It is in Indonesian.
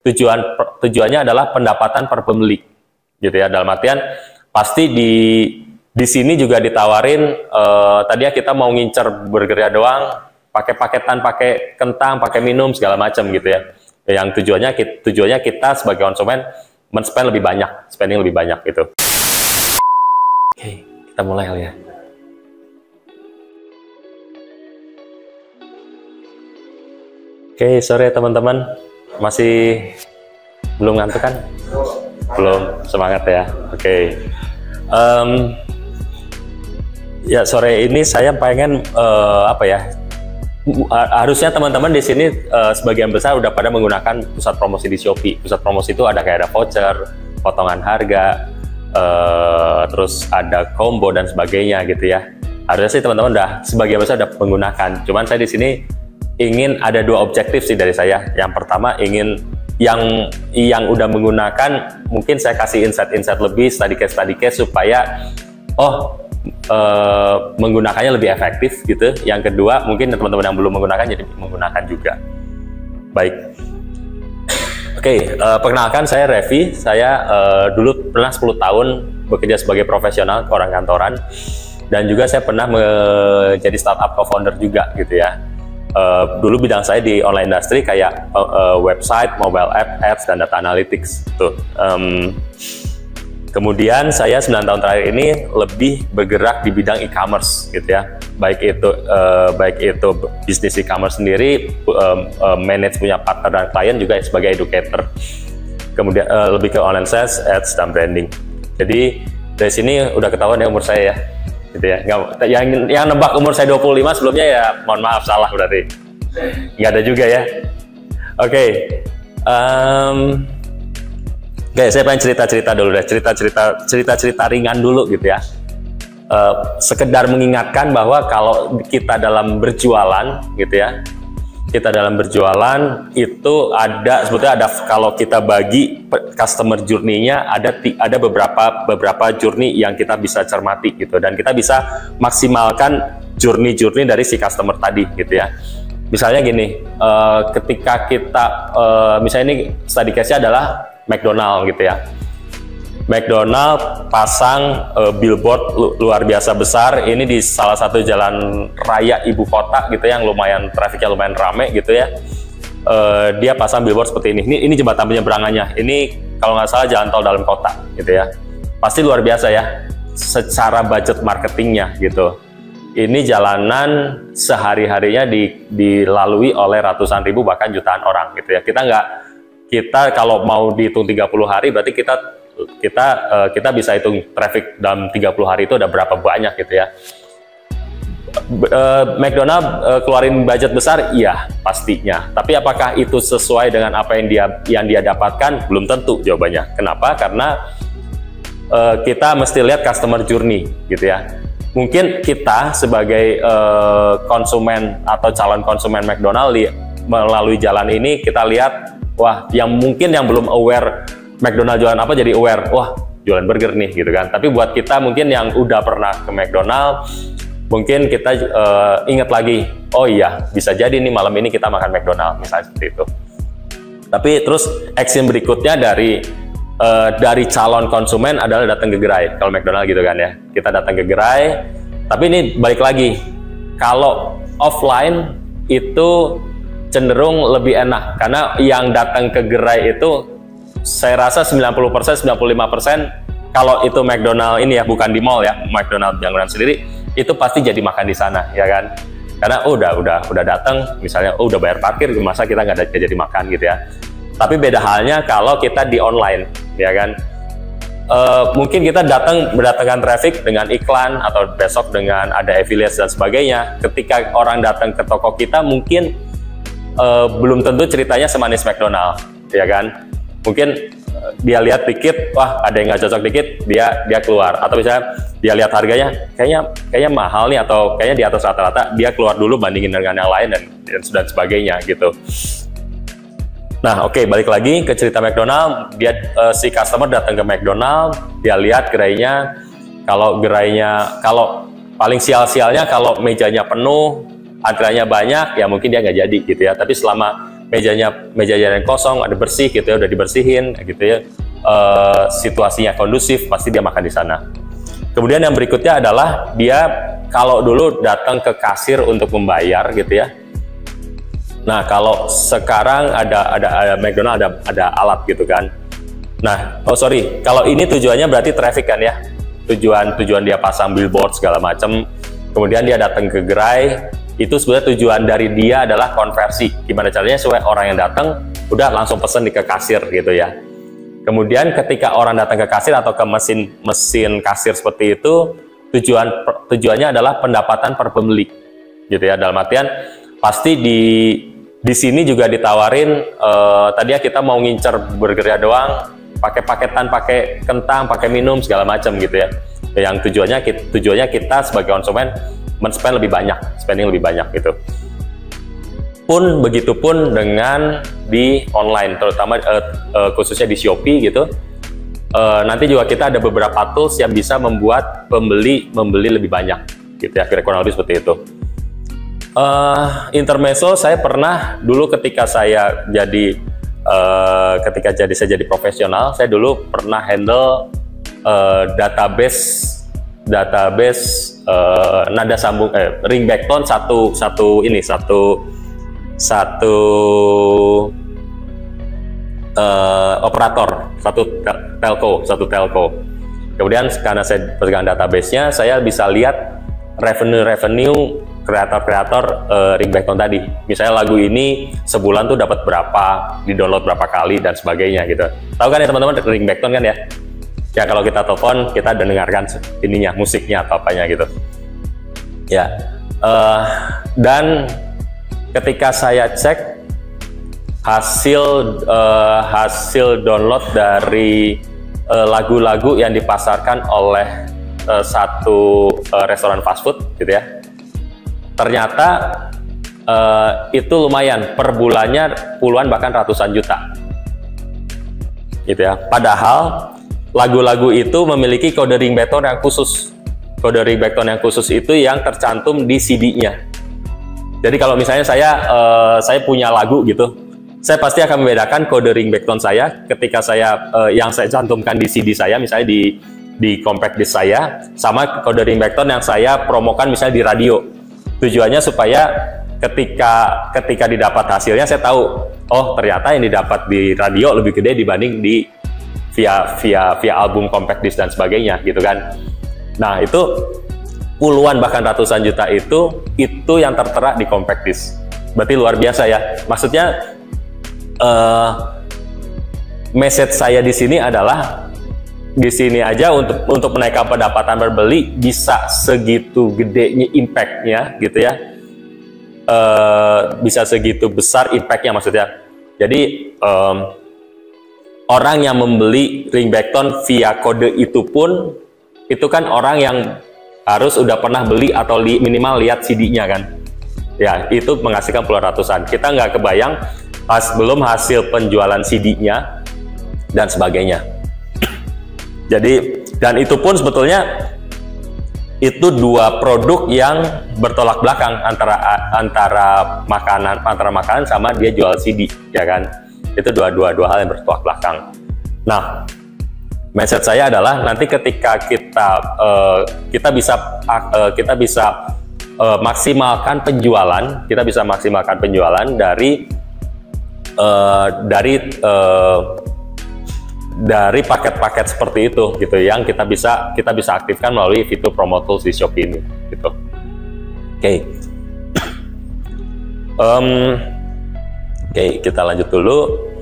tujuannya adalah pendapatan per pembeli, gitu ya. Dalam artian pasti di sini juga ditawarin tadinya kita mau ngincer burgernya doang, pakai paketan, pakai kentang, pakai minum segala macam gitu ya. Yang tujuannya kita sebagai konsumen men-spend lebih banyak, spending lebih banyak gitu. Oke, kita mulai kali ya. Oke, sore teman-teman. Masih belum ngantuk kan? Belum, semangat ya. Oke. Ya, sore ini saya pengen harusnya teman-teman di sini sebagian besar udah pada menggunakan pusat promosi di Shopee. Pusat promosi itu ada kayak ada voucher, potongan harga, terus ada combo dan sebagainya gitu ya. Harusnya sih teman-teman udah sebagian besar udah menggunakan. Cuman saya di sini ingin ada dua objektif sih dari saya. Yang pertama ingin yang udah menggunakan mungkin saya kasih insight lebih, study case supaya menggunakannya lebih efektif gitu. Yang kedua mungkin teman-teman yang belum menggunakan jadi menggunakan juga. Baik. Oke, perkenalkan saya Revi. Saya dulu pernah 10 tahun bekerja sebagai profesional orang kantoran, dan juga saya pernah menjadi startup co-founder juga gitu ya. Dulu bidang saya di online industry kayak website, mobile app, ads, dan data analytics tuh. Kemudian saya 9 tahun terakhir ini lebih bergerak di bidang e-commerce gitu ya. Baik itu bisnis e-commerce sendiri, manage punya partner dan klien, juga sebagai educator. Kemudian lebih ke online sales, ads, dan branding. Jadi dari sini udah ketahuan ya umur saya ya. Gitu ya. Yang nebak umur saya 25 sebelumnya ya mohon maaf, salah berarti. Nggak ada juga ya. Oke. Oke, saya pengen cerita-cerita dulu deh, cerita-cerita ringan dulu gitu ya. Sekedar mengingatkan bahwa kalau kita dalam berjualan gitu ya, itu sebetulnya ada, kalau kita bagi customer journey-nya ada beberapa journey yang kita bisa cermati gitu, dan kita bisa maksimalkan journey dari si customer tadi gitu ya. Misalnya gini, ketika kita misalnya ini study case-nya adalah McDonald gitu ya. McDonald pasang billboard luar biasa besar ini di salah satu jalan raya ibu kota gitu yang trafiknya lumayan rame gitu ya. Dia pasang billboard seperti ini. Ini jembatan penyeberangannya. Ini kalau nggak salah jalan tol dalam kota gitu ya. Pasti luar biasa ya secara budget marketingnya gitu. Ini jalanan sehari-harinya dilalui oleh ratusan ribu bahkan jutaan orang gitu ya. Kita kalau mau dihitung 30 hari berarti kita bisa hitung traffic dalam 30 hari itu ada berapa banyak gitu ya. McDonald keluarin budget besar, iya pastinya. Tapi apakah itu sesuai dengan apa yang dia dapatkan? Belum tentu jawabannya. Kenapa? Karena kita mesti lihat customer journey gitu ya. Mungkin kita sebagai konsumen atau calon konsumen McDonald melalui jalan ini kita lihat, wah, yang belum aware McDonald jualan apa jadi aware, wah jualan burger nih gitu kan. Tapi buat kita mungkin yang udah pernah ke McDonald, mungkin kita ingat lagi, oh iya bisa jadi nih malam ini kita makan McDonald misalnya seperti itu. Tapi terus action berikutnya dari calon konsumen adalah datang ke gerai. Kalau McDonald gitu kan ya, kita datang ke gerai. Tapi ini balik lagi, kalau offline itu cenderung lebih enak karena yang datang ke gerai itu saya rasa 90%, 95% kalau itu McDonald ini ya, bukan di mall ya, McDonald bangunan sendiri, itu pasti jadi makan di sana ya kan. Karena udah datang misalnya udah bayar parkir, masa kita nggak jadi makan gitu ya. Tapi beda halnya kalau kita di online ya kan. Mungkin kita berdatangan traffic dengan iklan atau besok dengan ada affiliate dan sebagainya. Ketika orang datang ke toko kita mungkin belum tentu ceritanya semanis McDonald ya kan. Mungkin dia lihat dikit, wah ada yang nggak cocok dikit, dia keluar. Atau misalnya dia lihat harganya kayaknya mahal nih, atau kayaknya di atas rata-rata, dia keluar dulu bandingin dengan yang lain dan sebagainya gitu. Nah oke, balik lagi ke cerita McDonald. Si customer datang ke McDonald, dia lihat gerainya. Kalau paling sial-sialnya kalau mejanya penuh, antriannya banyak, ya mungkin dia nggak jadi gitu ya. Tapi selama mejanya yang kosong, ada bersih gitu ya, udah dibersihin gitu ya, situasinya kondusif, pasti dia makan di sana. Kemudian yang berikutnya adalah dia kalau dulu datang ke kasir untuk membayar gitu ya. Nah, kalau sekarang ada McDonald ada alat gitu kan. Nah, kalau ini tujuannya berarti traffic kan ya. Tujuan dia pasang billboard segala macam. Kemudian dia datang ke gerai, itu sebenarnya tujuan dari dia adalah konversi. Gimana caranya supaya orang yang datang udah langsung pesen ke kasir gitu ya. Kemudian ketika orang datang ke kasir atau ke mesin kasir seperti itu, tujuannya adalah pendapatan per pembeli gitu ya. Dalam artian pasti di sini juga ditawarin tadi ya kita mau ngincer burgernya doang, pakai paketan, pakai kentang, pakai minum segala macam gitu ya. Yang tujuannya kita sebagai konsumen men-spend lebih banyak, spending lebih banyak gitu. Pun begitupun dengan di online, terutama khususnya di Shopee gitu. Nanti juga kita ada beberapa tools yang bisa membuat pembeli membeli lebih banyak gitu ya, kira-kira kurang lebih seperti itu. Intermezzo, saya pernah dulu ketika saya jadi profesional, saya dulu pernah handle database nada sambung ringback tone satu operator, satu telco. Kemudian karena saya pegang database-nya, saya bisa lihat revenue kreator ringback tone tadi. Misalnya lagu ini sebulan tuh dapat berapa, di-download berapa kali dan sebagainya gitu. Tahu kan ya teman-teman ringback tone kan ya? Ya kalau kita telepon kita dengarkan ininya, musiknya atau apanya gitu. Ya. Dan ketika saya cek hasil download dari lagu-lagu yang dipasarkan oleh satu restoran fast food gitu ya, ternyata itu lumayan, per bulannya puluhan bahkan ratusan juta gitu ya. Padahal lagu-lagu itu memiliki kode ringback tone yang khusus. Kode ringback tone yang khusus itu yang tercantum di CD-nya. Jadi kalau misalnya saya punya lagu gitu, saya pasti akan membedakan kode ringback tone saya ketika yang saya cantumkan di CD saya, misalnya di compact disc saya, sama kode ringback tone yang saya promokan misalnya di radio. Tujuannya supaya ketika didapat hasilnya saya tahu, oh ternyata yang didapat di radio lebih gede dibanding via album compact disc dan sebagainya gitu kan. Nah, itu puluhan bahkan ratusan juta itu yang tertera di compact disc. Berarti luar biasa ya. Maksudnya message saya di sini adalah di sini aja untuk menaikkan pendapatan berbeli bisa segitu gedenya impact-nya gitu ya. Bisa segitu besar impact-nya maksudnya. Jadi orang yang membeli ringback tone via kode itu pun itu kan orang yang harus udah pernah beli atau minimal lihat CD-nya kan. Ya, itu menghasilkan puluhan ratusan. Kita nggak kebayang belum hasil penjualan CD-nya dan sebagainya. Jadi, dan itu pun sebetulnya itu dua produk yang bertolak belakang antara makanan sama dia jual CD, ya kan? Itu dua hal yang bertolak belakang. Nah, message saya adalah nanti ketika kita bisa maksimalkan penjualan dari paket-paket seperti itu gitu, yang kita bisa aktifkan melalui fitur promo tools di Shopee ini gitu. Oke. Oke, kita lanjut dulu.